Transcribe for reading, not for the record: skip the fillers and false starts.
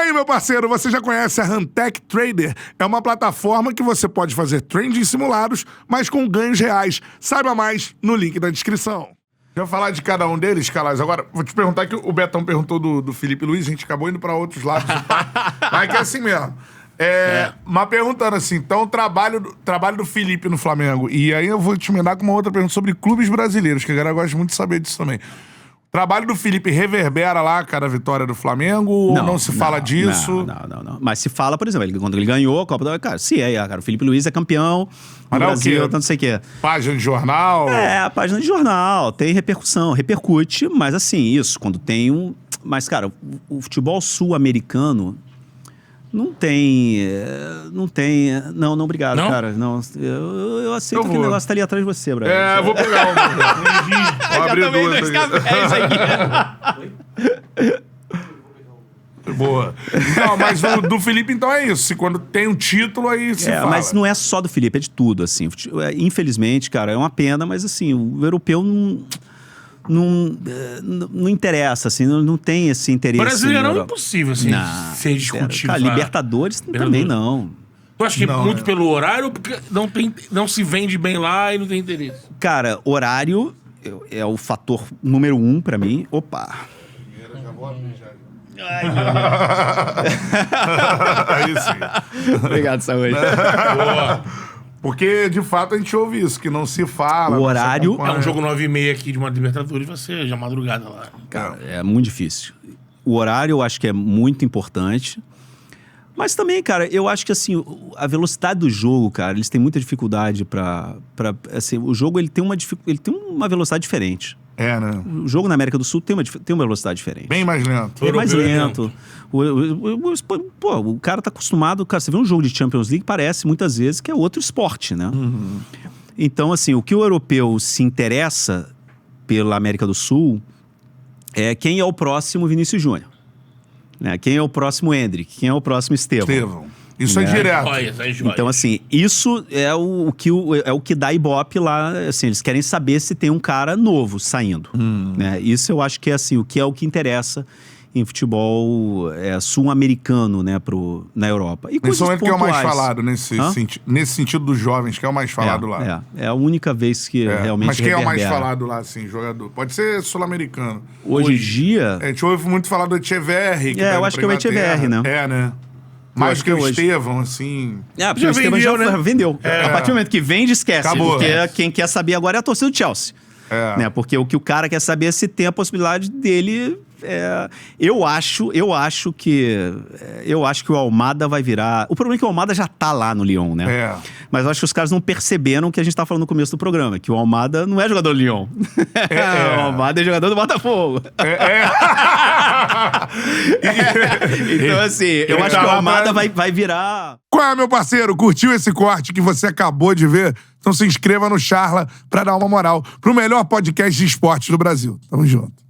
aí, meu parceiro, você já conhece a Huntech Trader? É uma plataforma que você pode fazer trades simulados, mas com ganhos reais. Saiba mais no link da descrição. Já vou falar de cada um deles, Calais. Agora, vou te perguntar que o Betão perguntou do Felipe Luiz, a gente acabou indo pra outros lados. Mas que é assim mesmo. Mas perguntando assim, então o trabalho do Felipe no Flamengo, e aí eu vou te emendar com uma outra pergunta sobre clubes brasileiros, que a galera gosta muito de saber disso também. O trabalho do Felipe reverbera lá, cara, a vitória do Flamengo? Ou não se fala disso? Não. Mas se fala, por exemplo, quando ele ganhou a Copa do... Cara, cara, o Felipe Luiz é campeão no Brasil, tanto não sei o quê. Página de jornal? A página de jornal, tem repercussão, repercute, mas assim, isso, quando tem um... Mas, cara, o futebol sul-americano não tem... Não, obrigado, não? Cara. Não, eu aceito que o negócio tá ali atrás de você, Brasil. Eu vou pegar um. Vou abrir duas aqui. Boa. Não, mas do Felipe, então, é isso. Quando tem um título, aí se fala. Mas não é só do Felipe, é de tudo, assim. Infelizmente, cara, é uma pena, mas assim, o europeu não interessa, assim, não tem esse interesse. Brasileiro é impossível, assim, ser discutido. Cara, Libertadores também não. Tu acha que muito pelo horário ou porque não se vende bem lá e não tem interesse? Cara, horário é o fator número 1 pra mim. Opa! Primeiro, já vou abrir já. Aí sim. Obrigado, saúde. Boa. Porque, de fato, a gente ouve isso, que não se fala. O horário... É um jogo 9h30 aqui de uma Libertadores, vai ser já madrugada lá. Cara, é muito difícil. O horário eu acho que é muito importante. Mas também, cara, eu acho que assim, a velocidade do jogo, cara, eles têm muita dificuldade pra assim, o jogo ele tem uma velocidade diferente. Né? O jogo na América do Sul tem uma velocidade diferente. Bem mais lento. É mais lento. O cara tá acostumado... Cara, você vê um jogo de Champions League, parece muitas vezes que é outro esporte, né? Uhum. Então, assim, o que o europeu se interessa pela América do Sul é quem é o próximo Vinícius Júnior. Né? Quem é o próximo Endrick? Quem é o próximo Estevão? Isso é direto. Então, assim, isso é o que dá ibope lá. Assim, eles querem saber se tem um cara novo saindo. Né? Isso eu acho que é assim, o que interessa em futebol sul-americano, né, na Europa. E nesse momento que é o mais falado, nesse sentido dos jovens, que é o mais falado lá. É a única vez que realmente Mas quem reverbera. é o mais falado lá, assim, jogador? Pode ser sul-americano. Hoje em dia... A gente ouve muito falar do Echeverri. Eu acho que é o Echeverri, né? Né? Mais que o Estevão, assim... Porque o Estevão já vendeu. A partir do momento que vende, esquece. Acabou. Porque quem quer saber agora é a torcida do Chelsea. Né? Porque o que o cara quer saber é se tem a possibilidade dele... Eu acho que o Almada vai virar... O problema é que o Almada já tá lá no Lyon, né? Mas eu acho que os caras não perceberam o que a gente tá falando no começo do programa, que o Almada não é jogador do Lyon. O Almada é jogador do Botafogo. Então, assim, eu acho que o Almada vai virar... Qual é, meu parceiro? Curtiu esse corte que você acabou de ver? Então se inscreva no Charla pra dar uma moral pro melhor podcast de esportes do Brasil. Tamo junto.